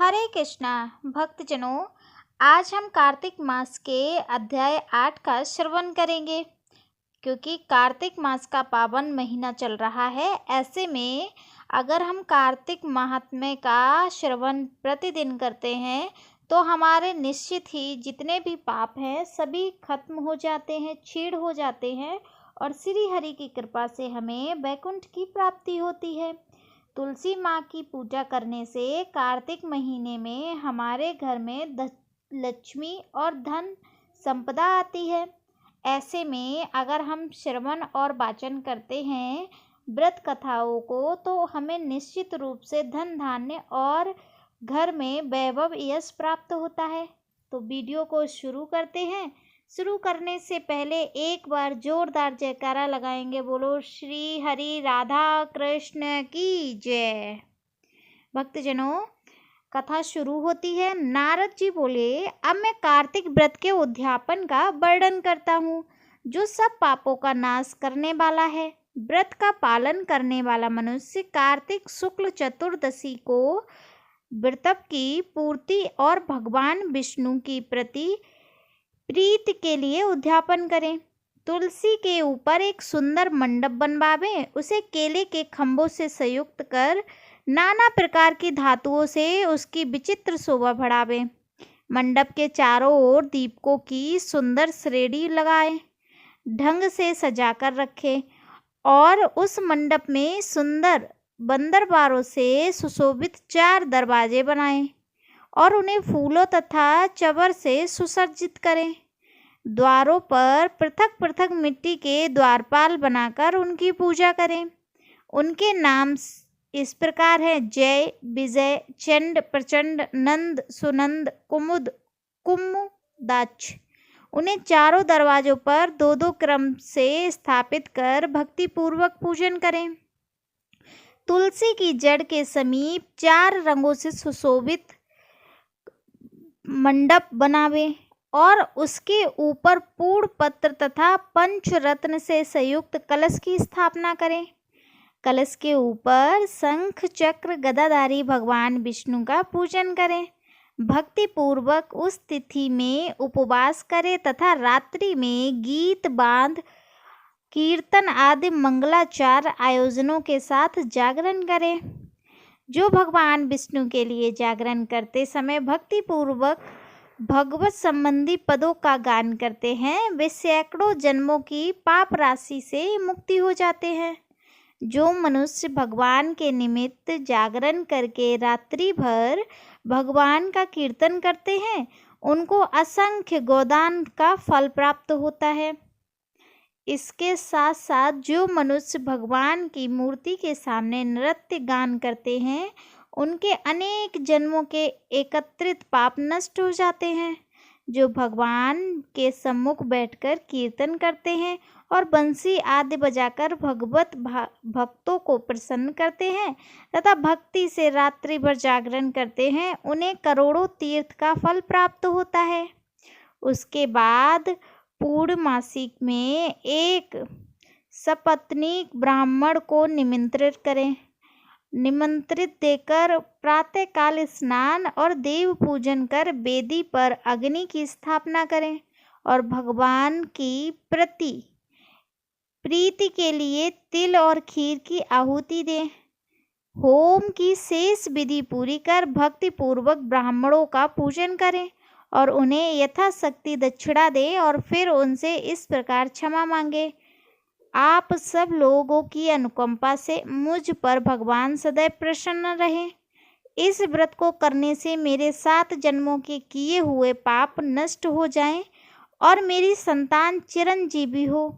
हरे कृष्णा भक्तजनों, आज हम कार्तिक मास के अध्याय 8 का श्रवण करेंगे। क्योंकि कार्तिक मास का पावन महीना चल रहा है, ऐसे में अगर हम कार्तिक महात्म्य का श्रवण प्रतिदिन करते हैं तो हमारे निश्चित ही जितने भी पाप हैं सभी खत्म हो जाते हैं, क्षीण हो जाते हैं और श्री हरि की कृपा से हमें वैकुंठ की प्राप्ति होती है। तुलसी माँ की पूजा करने से कार्तिक महीने में हमारे घर में लक्ष्मी और धन संपदा आती है। ऐसे में अगर हम श्रवण और वाचन करते हैं व्रत कथाओं को तो हमें निश्चित रूप से धन धान्य और घर में वैभव यश प्राप्त होता है। तो वीडियो को शुरू करते हैं। शुरू करने से पहले एक बार जोरदार जयकारा लगाएंगे। बोलो श्री हरि राधा कृष्ण की जय। भक्तजनों, कथा शुरू होती है। नारद जी बोले, अब मैं कार्तिक व्रत के उद्यापन का वर्णन करता हूँ, जो सब पापों का नाश करने वाला है। व्रत का पालन करने वाला मनुष्य कार्तिक शुक्ल चतुर्दशी को व्रत की पूर्ति और भगवान विष्णु की प्रति प्रीति के लिए उद्यापन करें। तुलसी के ऊपर एक सुंदर मंडप बनवावें, उसे केले के खंभों से संयुक्त कर नाना प्रकार की धातुओं से उसकी विचित्र शोभा बढ़ावें। मंडप के चारों ओर दीपकों की सुंदर श्रेणी लगाएं, ढंग से सजाकर रखें और उस मंडप में सुंदर बंदरबारों से सुशोभित 4 दरवाजे बनाएं और उन्हें फूलों तथा चबर से सुसज्जित करें। द्वारों पर पृथक पृथक मिट्टी के द्वारपाल बनाकर उनकी पूजा करें। उनके नाम इस प्रकार है: जय, विजय, चंड, प्रचंड, नंद, सुनंद, कुमुद, कुमुदाक्ष। उन्हें चारों दरवाजों पर 2-2 क्रम से स्थापित कर भक्तिपूर्वक पूजन करें। तुलसी की जड़ के समीप 4 रंगों से सुशोभित मंडप बनावे और उसके ऊपर पूर्ण पत्र तथा पंचरत्न से संयुक्त कलश की स्थापना करें। कलश के ऊपर शंख चक्र गदाधारी भगवान विष्णु का पूजन करें। भक्ति पूर्वक उस तिथि में उपवास करें तथा रात्रि में गीत बांध कीर्तन आदि मंगलाचार आयोजनों के साथ जागरण करें। जो भगवान विष्णु के लिए जागरण करते समय भक्ति पूर्वक भगवत संबंधी पदों का गान करते हैं, वे सैकड़ों जन्मों की पाप राशि से मुक्ति हो जाते हैं। जो मनुष्य भगवान के निमित्त जागरण करके रात्रि भर भगवान का कीर्तन करते हैं, उनको असंख्य गोदान का फल प्राप्त होता है। इसके साथ साथ जो मनुष्य भगवान की मूर्ति के सामने नृत्य गान करते हैं, उनके अनेक जन्मों के एकत्रित पाप नष्ट हो जाते हैं। जो भगवान के सम्मुख बैठकर कीर्तन करते हैं और बंसी आदि बजाकर भक्तों को प्रसन्न करते हैं तथा भक्ति से रात्रि भर जागरण करते हैं, उन्हें करोड़ों तीर्थ का फल प्राप्त होता है। उसके बाद पूर्णमासी में एक सपत्नीक ब्राह्मण को निमंत्रित करें। निमंत्रित देकर प्रातःकाल स्नान और देव पूजन कर वेदी पर अग्नि की स्थापना करें और भगवान की प्रीति के लिए तिल और खीर की आहुति दें। होम की शेष विधि पूरी कर भक्ति पूर्वक ब्राह्मणों का पूजन करें और उन्हें यथाशक्ति दक्षिणा दें और फिर उनसे इस प्रकार क्षमा मांगे: आप सब लोगों की अनुकंपा से मुझ पर भगवान सदैव प्रसन्न रहे। इस व्रत को करने से मेरे 7 जन्मों के किए हुए पाप नष्ट हो जाएं और मेरी संतान चिरंजीवी हो।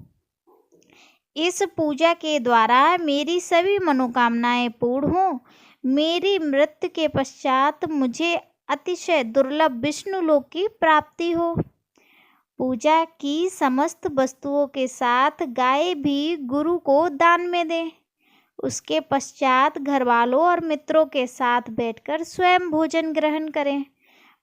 इस पूजा के द्वारा मेरी सभी मनोकामनाएं पूर्ण हो। मेरी मृत्यु के पश्चात मुझे अतिशय दुर्लभ विष्णु लोक की प्राप्ति हो। पूजा की समस्त वस्तुओं के साथ गाय भी गुरु को दान में दें। उसके पश्चात घरवालों और मित्रों के साथ बैठकर स्वयं भोजन ग्रहण करें।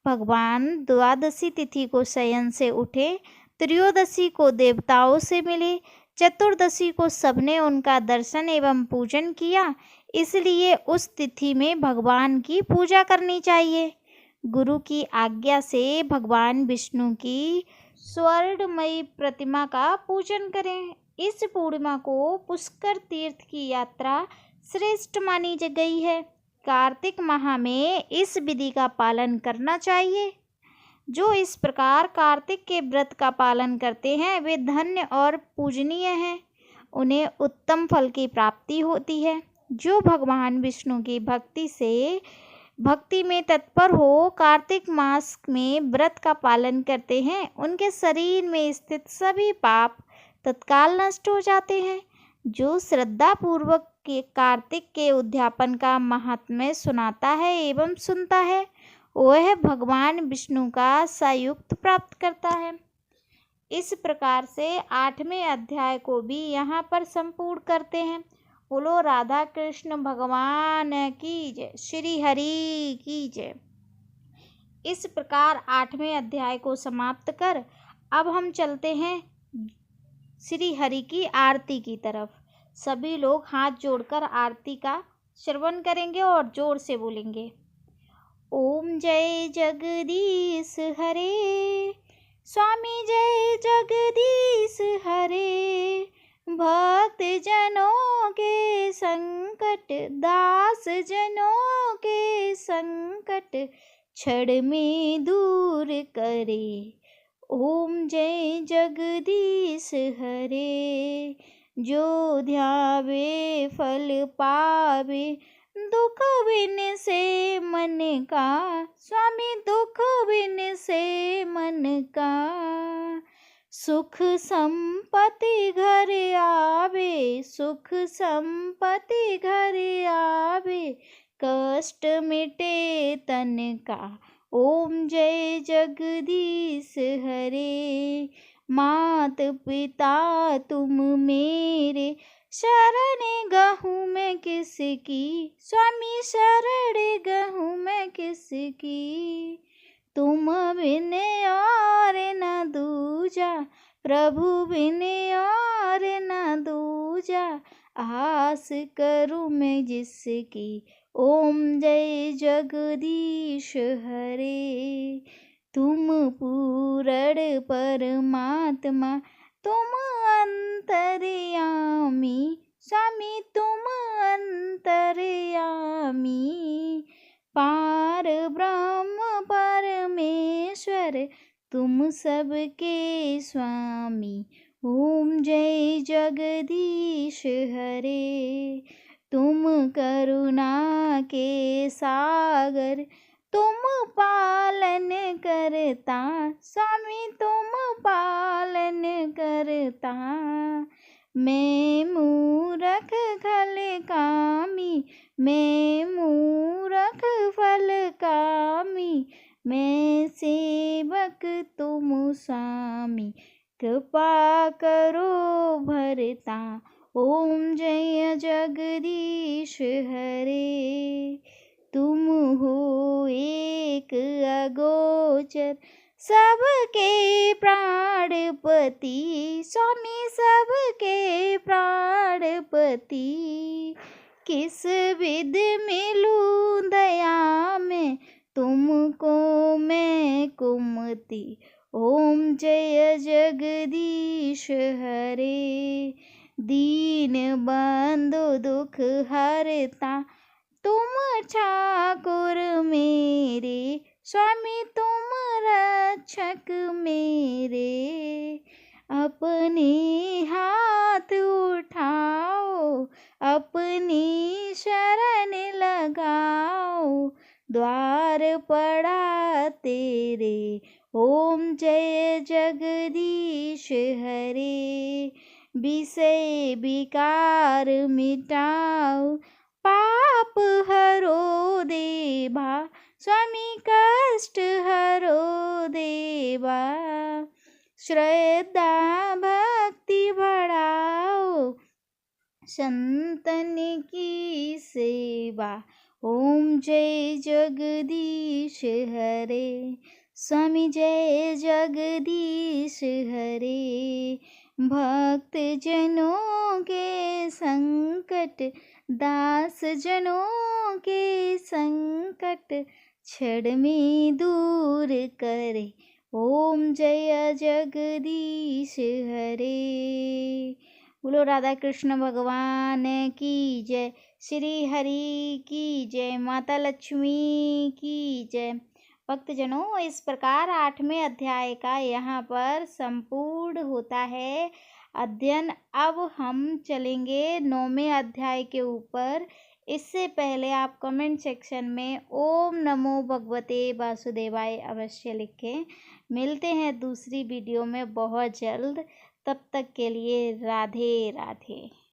भगवान द्वादशी तिथि को शयन से उठे, त्रयोदशी को देवताओं से मिले, चतुर्दशी को सबने उनका दर्शन एवं पूजन किया, इसलिए उस तिथि में भगवान की पूजा करनी चाहिए। गुरु की आज्ञा से भगवान विष्णु की स्वर्णमयी प्रतिमा का पूजन करें। इस पूर्णिमा को पुष्कर तीर्थ की यात्रा श्रेष्ठ मानी गई है। कार्तिक माह में इस विधि का पालन करना चाहिए। जो इस प्रकार कार्तिक के व्रत का पालन करते हैं वे धन्य और पूजनीय हैं, उन्हें उत्तम फल की प्राप्ति होती है। जो भगवान विष्णु की भक्ति में तत्पर हो कार्तिक मास में व्रत का पालन करते हैं, उनके शरीर में स्थित सभी पाप तत्काल नष्ट हो जाते हैं। जो श्रद्धा पूर्वक के कार्तिक के उद्यापन का महात्म्य सुनाता है एवं सुनता है, वह भगवान विष्णु का सायुज्य प्राप्त करता है। इस प्रकार से 8वें अध्याय को भी यहाँ पर संपूर्ण करते हैं। बोलो राधा कृष्ण भगवान की जय, श्री हरि की जय। इस प्रकार 8वें अध्याय को समाप्त कर अब हम चलते हैं श्री हरि की आरती की तरफ। सभी लोग हाथ जोड़कर आरती का श्रवण करेंगे और जोर से बोलेंगे। ओम जय जगदीश हरे, स्वामी जय जगदीश हरे। भक्त जनों के संकट, दास जनों के संकट क्षण में दूर करे। ओम जय जगदीश हरे। जो ध्यावे फल पावे, दुख बिन से मन का, स्वामी दुख बिन से मन का। सुख संपत्ति घर आवे, सुख संपत्ति घर आवे, कष्ट मिटे तन का। ओम जय जगदीश हरे। मात पिता तुम मेरे, शरण गहूँ मैं किसकी, स्वामी शरण गहूँ मैं किसकी। तुम बिन और न दूजा, प्रभु बिन और न दूजा, आस करूँ मैं जिसकी। ओम जय जगदीश हरे। तुम पूर्ण परमात्मा, तुम अंतर्यामी, स्वामी तुम अंतर्यामी। पार ब्रह्म परमेश्वर, तुम सबके स्वामी। ओम जय जगदीश हरे। तुम करुणा के सागर, तुम पालन करता, स्वामी तुम पालन करता। मैं मूरख खल कामी, मैं मूरख फल कामी, मैं सेवक तुम स्वामी, कृपा करो भरता। ओम जय जगदीश हरे। तुम हो एक अगोचर, सबके प्राणपति, स्वामी सबके प्राणपति। किस विध मिलूं दया में, तुमको मैं कुमति। ओम जय जगदीश हरे। दीन बंधु दुख हरता, तुम ठाकुर मेरे, स्वामी तुम रक्षक मेरे। अपने हाथ उठाओ, अपनी शरण लगाओ, द्वार पड़ा तेरे। ओम जय जगदीश हरे। विषय विकार मिटाओ, पाप हरो देवा, स्वामी कष्ट हरो देवा। श्रद्धा भक्ति बढ़ाओ, संतन की सेवा। ओम जय जगदीश हरे। स्वामी जय जगदीश हरे। भक्त जनों के संकट, दास जनों के संकट, क्षण में दूर करे, ओम जय जगदीश हरे। बोलो राधा कृष्ण भगवान की जय, श्री हरि की जय, माता लक्ष्मी की जय। भक्तजनों, इस प्रकार 8वें अध्याय का यहाँ पर संपूर्ण होता है अध्ययन। अब हम चलेंगे 9वें अध्याय के ऊपर। इससे पहले आप कमेंट सेक्शन में ओम नमो भगवते वासुदेवाय अवश्य लिखें। मिलते हैं दूसरी वीडियो में बहुत जल्द। तब तक के लिए राधे राधे।